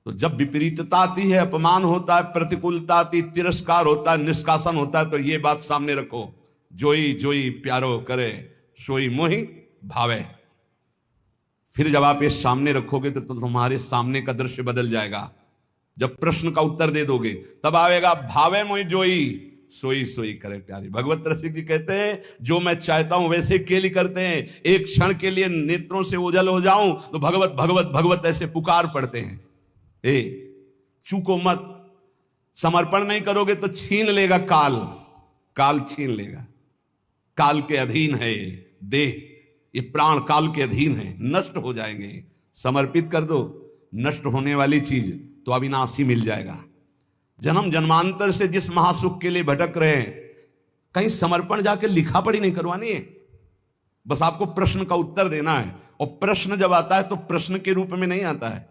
तो जब विपरीतता आती है, अपमान होता है, प्रतिकूलता आती, तिरस्कार होता है, निष्कासन होता है, तो ये बात सामने रखो, जोई जोई प्यारो करे सोई मोहि भावे। फिर जब आप ये सामने रखोगे तो तुम्हारे सामने का दृश्य बदल जाएगा। जब प्रश्न का उत्तर दे दोगे तब आएगा भावे मोहि जोई सोई सोई करे प्यारी। भगवत रसिक जी कहते हैं, जो मैं चाहता हूं वैसे केली करते हैं, एक क्षण के लिए नेत्रों से ओझल हो जाऊं तो भगवत भगवत भगवत ऐसे पुकार पड़ते हैं। चूको मत, समर्पण नहीं करोगे तो छीन लेगा काल, काल छीन लेगा। काल के अधीन है देह, ये प्राण काल के अधीन है, नष्ट हो जाएंगे। समर्पित कर दो, नष्ट होने वाली चीज तो अविनाशी मिल जाएगा। जन्म जन्मांतर से जिस महासुख के लिए भटक रहे हैं, कहीं समर्पण जाके लिखा पढ़ी नहीं करवानी है, बस आपको प्रश्न का उत्तर देना है। और प्रश्न जब आता है तो प्रश्न के रूप में नहीं आता है,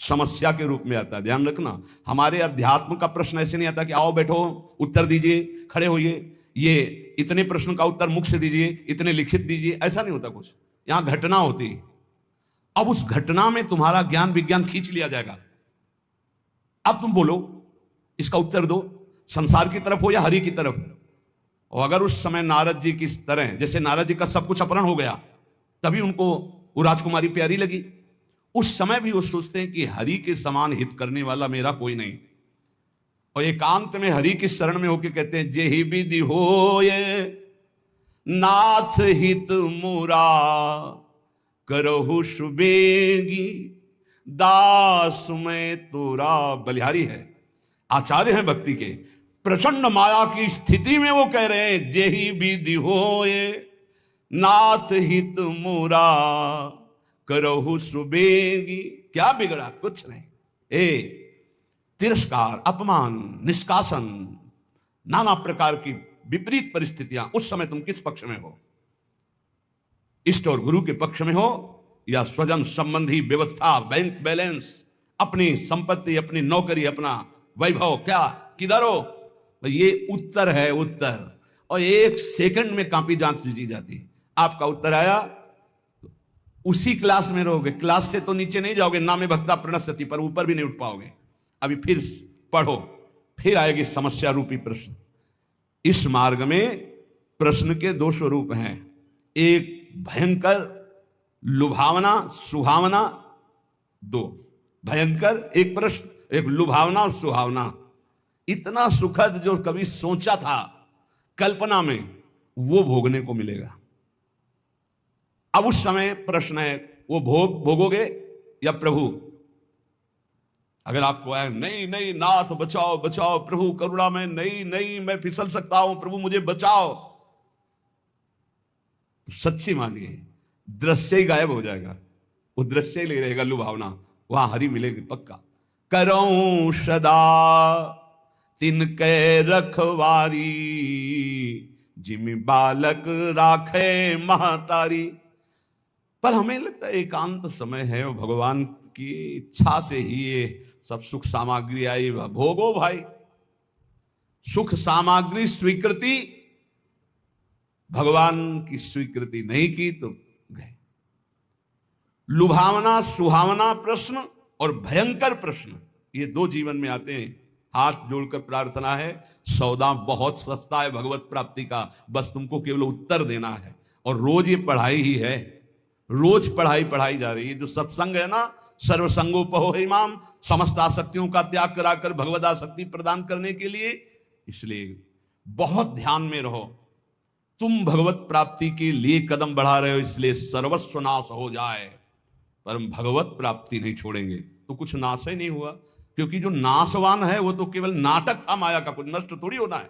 समस्या के रूप में आता है। ध्यान रखना, हमारे अध्यात्म का प्रश्न ऐसे नहीं आता कि आओ बैठो उत्तर दीजिए, खड़े होइए, ये इतने प्रश्न का उत्तर मुख से दीजिए, इतने लिखित दीजिए, ऐसा नहीं होता कुछ। यहां घटना होती है। अब उस घटना में तुम्हारा ज्ञान विज्ञान खींच लिया जाएगा। अब तुम बोलो, इसका उत्तर दो, संसार की तरफ हो या हरि की तरफ। और अगर उस समय नारद जी की तरह, जैसे नारद जी का सब कुछ अपहरण हो गया, तभी उनको वो राजकुमारी प्यारी लगी, उस समय भी वो सोचते हैं कि हरि के समान हित करने वाला मेरा कोई नहीं। और एकांत में हरि की शरण में होके कहते हैं, जेहि विधि होए नाथ हित मुरा करहु सुबेगी दास में तोरा। बलिहारी है, आचार्य हैं भक्ति के, प्रचंड माया की स्थिति में वो कह रहे हैं, जेहि विधि होए नाथ हित मुरा करहु सुबेगी। क्या बिगड़ा? कुछ नहीं। तिरस्कार, अपमान, निष्कासन, नाना प्रकार की विपरीत परिस्थितियां। उस समय तुम किस पक्ष में हो? इष्ट और गुरु के पक्ष में हो या स्वजन संबंधी व्यवस्था, बैंक बैलेंस, अपनी संपत्ति, अपनी नौकरी, अपना वैभव, क्या किधर हो? ये उत्तर है, उत्तर। और एक सेकंड में कॉपी जांच ली जाती है। आपका उत्तर आया, उसी क्लास में रहोगे, क्लास से तो नीचे नहीं जाओगे, ना में भक्ता प्रणश्यति, पर ऊपर भी नहीं उठ पाओगे। अभी फिर पढ़ो, फिर आएगी समस्या रूपी प्रश्न। इस मार्ग में प्रश्न के दो स्वरूप हैं, एक भयंकर लुभावना सुहावना, दो भयंकर, एक प्रश्न, एक लुभावना और सुहावना। इतना सुखद जो कभी सोचा था कल्पना में, वो भोगने को मिलेगा। अब उस समय प्रश्न है, वो भोगोगे या प्रभु? अगर आपको है नहीं नहीं नाथ बचाओ बचाओ, प्रभु करुणा में, नहीं नहीं मैं फिसल सकता हूं, प्रभु मुझे बचाओ, तो सच्ची मानिए दृश्य ही गायब हो जाएगा, वो दृश्य ही ले रहेगा लुभावना, वहां हरि मिलेगी पक्का। करऊं सदा तिनके रखवारी, जिमि बालक राखे महतारी। पर हमें लगता है एकांत समय है और भगवान की इच्छा से ही ये सब सुख सामग्री आई, भोगो भाई। सुख सामग्री स्वीकृति, भगवान की स्वीकृति नहीं की तो गए। लुभावना सुहावना प्रश्न और भयंकर प्रश्न, ये दो जीवन में आते हैं। हाथ जोड़कर प्रार्थना है, सौदा बहुत सस्ता है भगवत प्राप्ति का, बस तुमको केवल उत्तर देना है। और रोज ये पढ़ाई ही है, रोज पढ़ाई जा रही है। जो सत्संग है ना, सर्वसंगोपहो इमाम, समस्त आसक्तियों का त्याग कराकर भगवद आसक्ति प्रदान करने के लिए। इसलिए बहुत ध्यान में रहो, तुम भगवत प्राप्ति के लिए कदम बढ़ा रहे हो, इसलिए सर्वस्व नाश हो जाए पर हम भगवत प्राप्ति नहीं छोड़ेंगे तो कुछ नाश ही नहीं हुआ। क्योंकि जो नाशवान है वो तो केवल नाटक था माया का, कुछ नष्ट थोड़ी होना है,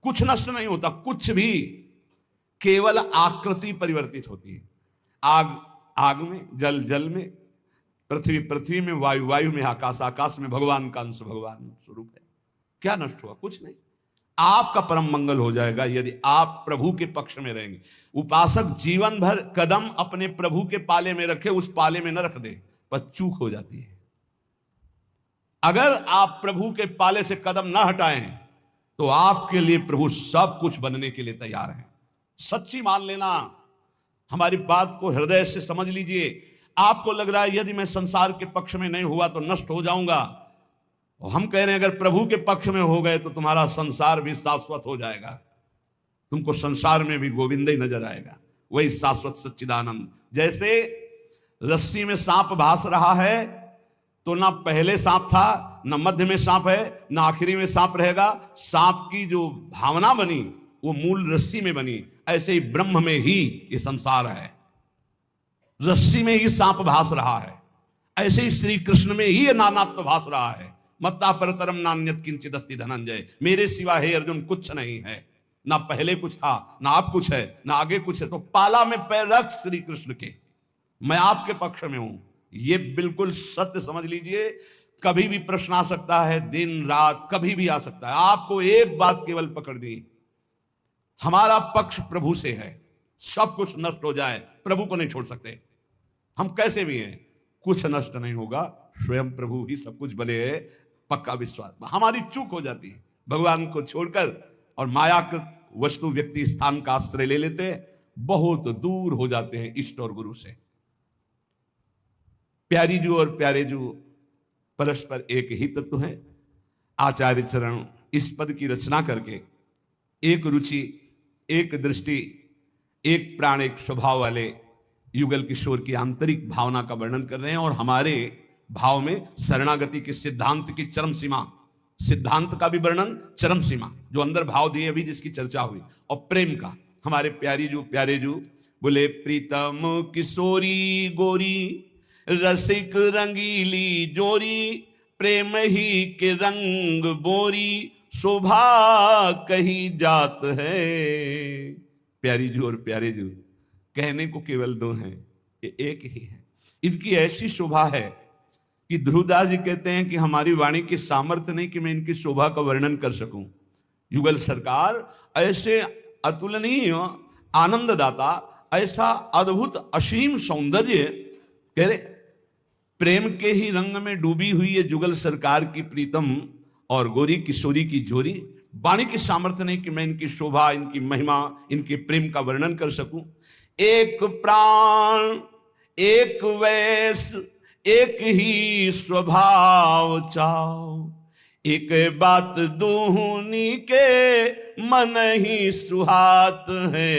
कुछ नष्ट नहीं होता, कुछ भी, केवल आकृति परिवर्तित होती है। आग आग में, जल जल में, पृथ्वी पृथ्वी में, वायु वायु में, आकाश आकाश में, भगवान का अंश भगवान स्वरूप है। क्या नष्ट हुआ? कुछ नहीं। आपका परम मंगल हो जाएगा यदि आप प्रभु के पक्ष में रहेंगे। उपासक जीवन भर कदम अपने प्रभु के पाले में रखे, उस पाले में न रख दे, पर चूक हो जाती है। अगर आप प्रभु के पाले से कदम न हटाएं तो आपके लिए प्रभु सब कुछ बनने के लिए तैयार है। सच्ची मान लेना, हमारी बात को हृदय से समझ लीजिए। आपको लग रहा है यदि मैं संसार के पक्ष में नहीं हुआ तो नष्ट हो जाऊंगा, और हम कह रहे हैं अगर प्रभु के पक्ष में हो गए तो तुम्हारा संसार भी शाश्वत हो जाएगा, तुमको संसार में भी गोविंद ही नजर आएगा, वही शाश्वत सच्चिदानंद। जैसे रस्सी में सांप भास रहा है तो ना पहले सांप था, ना मध्य में सांप है, ना आखिरी में सांप रहेगा। सांप की जो भावना बनी वो मूल रस्सी में बनी, ऐसे ही ब्रह्म में ही ये संसार है, रस्सी में ही सांप भास रहा है, ऐसे ही श्री कृष्ण में ही ये नानात्व भास रहा है। मत्ता परतरम नान्यत किंचित अस्ति धनंजय, मेरे सिवा हे अर्जुन कुछ नहीं है, ना पहले कुछ था, ना अब कुछ है, ना आगे कुछ है। तो पाला में पैर रख श्री कृष्ण के, मैं आपके पक्ष में हूं, ये बिल्कुल सत्य समझ लीजिए। कभी भी प्रश्न आ सकता है, दिन रात कभी भी आ सकता है। आपको एक बात केवल पकड़नी, हमारा पक्ष प्रभु से है, सब कुछ नष्ट हो जाए प्रभु को नहीं छोड़ सकते। हम कैसे भी हैं कुछ नष्ट नहीं होगा, स्वयं प्रभु ही सब कुछ बने है, पक्का विश्वास। हमारी चूक हो जाती है, भगवान को छोड़कर और मायाकृत वस्तु व्यक्ति स्थान का आश्रय ले लेते हैं, बहुत दूर हो जाते हैं इष्ट और गुरु से। प्यारी जू और प्यारे जू परस्पर एक ही तत्व है। आचार्य चरण इस पद की रचना करके एक रुचि, एक दृष्टि, एक प्राण, एक स्वभाव वाले युगल किशोर की आंतरिक भावना का वर्णन कर रहे हैं, और हमारे भाव में शरणागति के सिद्धांत की चरम सीमा, सिद्धांत का भी वर्णन, चरम सीमा जो अंदर भाव दिए अभी जिसकी चर्चा हुई, और प्रेम का। हमारे प्यारी जू प्यारे जू बोले, प्रीतम किशोरी गोरी रसिक रंगीली जोरी, प्रेम ही के रंग बोरी, शोभा कही जात है। प्यारी जू और प्यारे जू कहने को केवल दो हैं, ये एक ही है। इनकी ऐसी शोभा है कि ध्रुवदास जी कहते हैं कि हमारी वाणी की सामर्थ्य नहीं कि मैं इनकी शोभा का वर्णन कर सकूं। युगल सरकार ऐसे अतुलनीय आनंददाता, ऐसा अद्भुत असीम सौंदर्य, कह रहे प्रेम के ही रंग में डूबी हुई है जुगल सरकार की प्रीतम और गोरी किशोरी की जोरी। वाणी की सामर्थ्य नहीं कि मैं इनकी शोभा, इनकी महिमा, इनके प्रेम का वर्णन कर सकूं। एक प्राण, एक वैस, एक ही स्वभाव चाव, एक बात दूनी के मन ही सुहात है।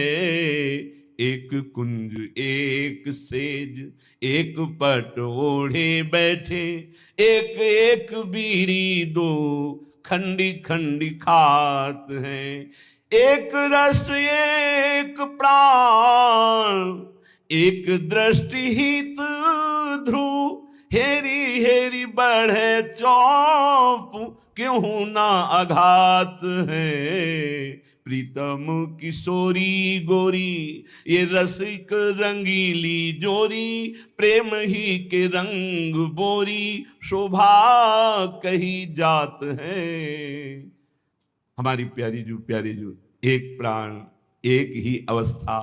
एक कुंज एक सेज, एक पट ओढ़े बैठे, एक एक बीड़ी दो खंडी खंडी खात हैं। एक रस एक प्राण, एक दृष्टि हित ध्रुव, हेरी हेरी बढ़े चौप, क्यों ना आघात है। प्रीतम किशोरी गोरी, ये रसिक रंगीली जोरी, प्रेम ही के रंग बोरी, शोभा कही जात है। हमारी प्यारी जू प्यारी जू, एक प्राण, एक ही अवस्था,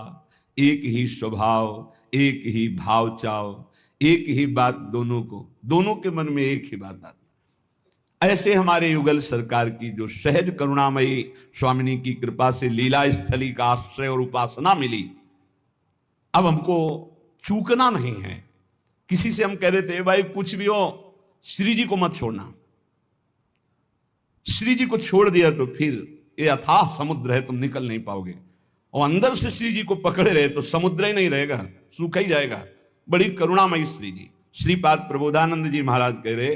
एक ही स्वभाव, एक ही भाव चाव, एक ही बात दोनों के मन में एक ही बात आती। ऐसे हमारे युगल सरकार की जो सहज करुणामयी स्वामिनी की कृपा से लीला स्थली का आश्रय और उपासना मिली, अब हमको चूकना नहीं है। किसी से हम कह रहे थे भाई कुछ भी हो श्री जी को मत छोड़ना, श्री जी को छोड़ दिया तो फिर ये अथाह समुद्र है, तुम निकल नहीं पाओगे। और अंदर से श्री जी को पकड़े रहे तो समुद्र ही नहीं रहेगा, सूखा ही जाएगा। बड़ी करुणामयी श्री जी। श्रीपाद प्रबोधानंद जी महाराज कह रहे,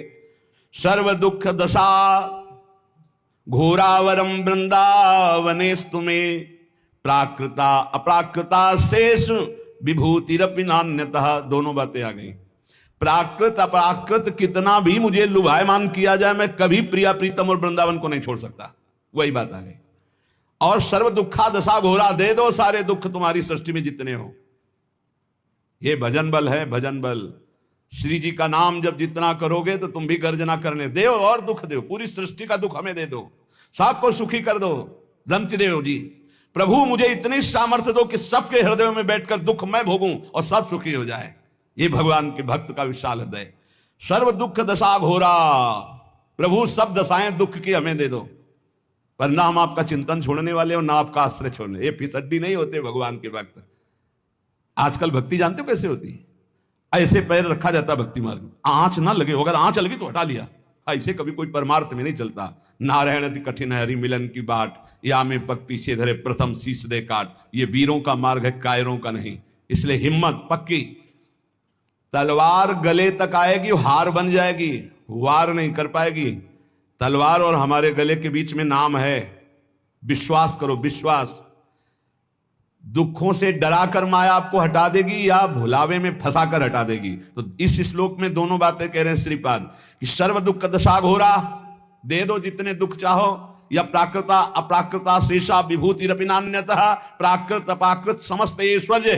सर्व दुख दशा घोरावरम वृंदावनेस्तु में, प्राकृता अप्राकृता शेष विभूतिरपि नान्यतः। दोनों बातें आ गई। प्राकृत अपराकृत कितना भी मुझे लुभायमान किया जाए, मैं कभी प्रिया प्रीतम और वृंदावन को नहीं छोड़ सकता, वही बात आ गई। और सर्व दुखा दशा घोरा, दे दो सारे दुख तुम्हारी सृष्टि में जितने हो। ये भजन बल है, भजन बल। श्री जी का नाम जब जितना करोगे तो तुम भी गर्जना करने दो, और दुख दो, पूरी सृष्टि का दुख हमें दे दो, सबको सुखी कर दो। दंत देव जी, प्रभु मुझे इतनी सामर्थ्य दो कि सबके हृदयों में बैठकर दुख मैं भोगूं और सब सुखी हो जाए। ये भगवान के भक्त का विशाल हृदय। सर्व दुख दशा घोरा, प्रभु सब दशाएं दुख की हमें दे दो, पर ना हम आपका चिंतन छोड़ने वाले और ना आपका आश्रय छोड़ने। ये फिसड्डी नहीं होते भगवान के भक्त। आजकल भक्ति जानते हो कैसे होती है? ऐसे पैर रखा जाता भक्ति मार्ग में, आंच ना लगे, अगर आंच लगी तो हटा लिया। ऐसे कभी कोई परमार्थ में नहीं चलता। नारायण अति कठिन हरि मिलन की बाट, या में पग पीछे धरे प्रथम शीश दे काट। ये वीरों का मार्ग है, कायरों का नहीं। इसलिए हिम्मत पक्की। तलवार गले तक आएगी, हार बन जाएगी, वार नहीं कर पाएगी। तलवार और हमारे गले के बीच में नाम है, विश्वास करो, विश्वास। दुखों से डराकर माया आपको हटा देगी या भुलावे में फंसाकर हटा देगी। तो इस श्लोक में दोनों बातें कह रहे हैं श्रीपाद कि सर्व दुख दशा घोरा, दे दो जितने दुख चाहो, या प्राकृता अप्राकृता शेषा विभूति रपिनान्यतः, प्राकृत अपाकृत समस्त ऐश्वर्य।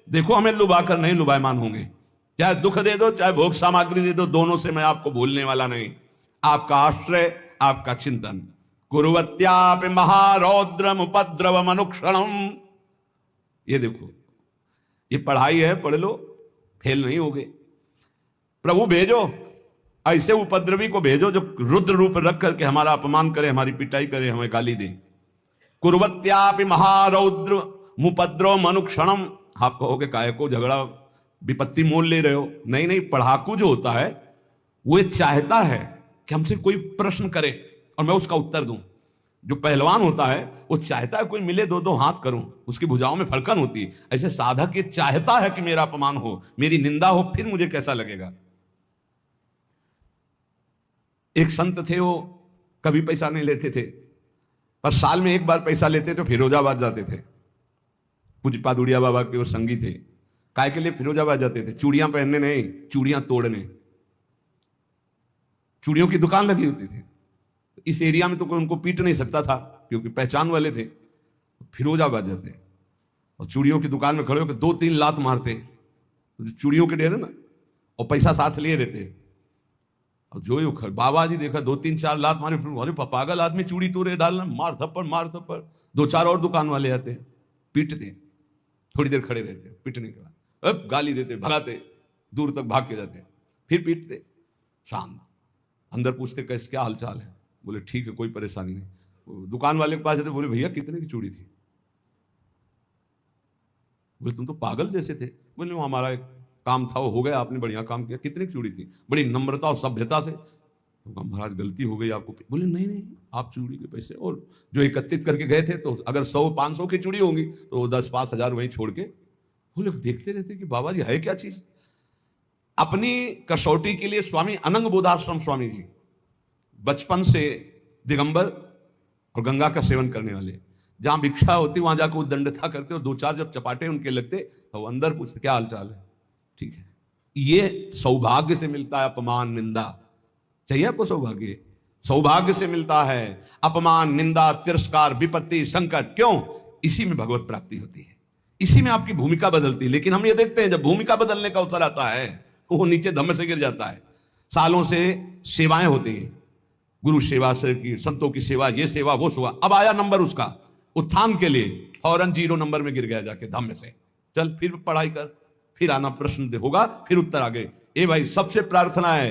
देखो हमें लुभाकर नहीं लुभायमान होंगे, चाहे दुख दे दो चाहे भोग सामग्री दे दो, दोनों से मैं आपको भूलने वाला नहीं। आपका आश्रय, आपका चिंतन। कुर्वत्यापि महारौद्रम उपद्रवम अनुक्षणम। ये देखो, ये पढ़ाई है, पढ़ लो, फेल नहीं होगे। प्रभु भेजो, ऐसे उपद्रवी को भेजो जो रुद्र रूप रख करके हमारा अपमान करे, हमारी पिटाई करे, हमें गाली दे। कुर्वत्यापि महारौद्र मुपद्रव मनुक्षणम। आप कहोगे काय को झगड़ा विपत्ति मोल ले रहे हो? नहीं नहीं, पढ़ाकू जो होता है वो चाहता है कि हमसे कोई प्रश्न करे और मैं उसका उत्तर दूं। जो पहलवान होता है वो चाहता है कोई मिले, दो दो हाथ करूं, उसकी भुजाओं में फड़कन होती है। ऐसे साधक ये चाहता है कि मेरा अपमान हो, मेरी निंदा हो, फिर मुझे कैसा लगेगा। एक संत थे, वो कभी पैसा नहीं लेते थे, पर साल में एक बार पैसा लेते तो फिरोजाबाद जाते थे। पूज्यपाद उड़िया बाबा के वो संगी थे। काय के लिए फिरोजाबाद जाते थे? चूड़ियां पहनने नहीं, चूड़ियां तोड़ने। चूड़ियों की दुकान लगी होती थी। इस एरिया में तो कोई उनको पीट नहीं सकता था क्योंकि पहचान वाले थे। फिरोजाबाद जाते और चूड़ियों की दुकान में खड़े होकर 2-3 लात मारते, चूड़ियों के डेरे ना, और पैसा साथ लिए रहते। और जो बाबा जी देखा 2-3-4 लात मारे, फिर अरे पागल आदमी चूड़ी तोड़े डालना, मार थप्पड़। 2-4 और दुकान वाले आते, पीटते, थोड़ी देर खड़े रहते, पीटने के बाद अब गाली देते, भगाते, दूर तक भाग के जाते, फिर पीटते। शाम अंदर पूछते कैसे, क्या हालचाल है? बोले ठीक है, कोई परेशानी नहीं। दुकान वाले के पास जाते, बोले भैया कितने की चूड़ी थी? बोले तुम तो पागल जैसे थे। बोले वो हमारा एक काम था, वो हो गया, आपने बढ़िया काम किया। कितने की चूड़ी थी? बड़ी नम्रता और सभ्यता से। तो महाराज गलती हो गई आपको। बोले नहीं नहीं, आप चूड़ी के पैसे और जो एकत्रित करके गए थे, तो अगर 100-500 की चूड़ी होंगी तो 10-5 हजार वहीं छोड़ के। बोले देखते रहते कि बाबा जी है क्या चीज। अपनी कसौटी के लिए स्वामी अनंग बोधाश्रम स्वामी जी बचपन से दिगंबर और गंगा का सेवन करने वाले, जहां भिक्षा होती वहां जाकर वो दंडता करते और 2-4 जब चपाटे उनके लगते तो वो अंदर पूछते क्या हालचाल है, ठीक है। ये सौभाग्य से मिलता है अपमान निंदा। चाहिए आपको सौभाग्य? सौभाग्य से मिलता है अपमान निंदा तिरस्कार विपत्ति संकट। क्यों? इसी में भगवत प्राप्ति होती है, इसी में आपकी भूमिका बदलती है। लेकिन हम ये देखते हैं जब भूमिका बदलने का अवसर आता है वो नीचे धम्म से गिर जाता है। सालों से सेवाएं होती हैं, गुरु सेवा से की, संतों की सेवा, ये सेवा वो सेवा। अब आया नंबर उसका उत्थान के लिए, फौरन 0 नंबर में गिर गया जाके धम्म से। चल फिर पढ़ाई कर, फिर आना, प्रश्न होगा, फिर उत्तर आ गए। ए भाई, सबसे प्रार्थना है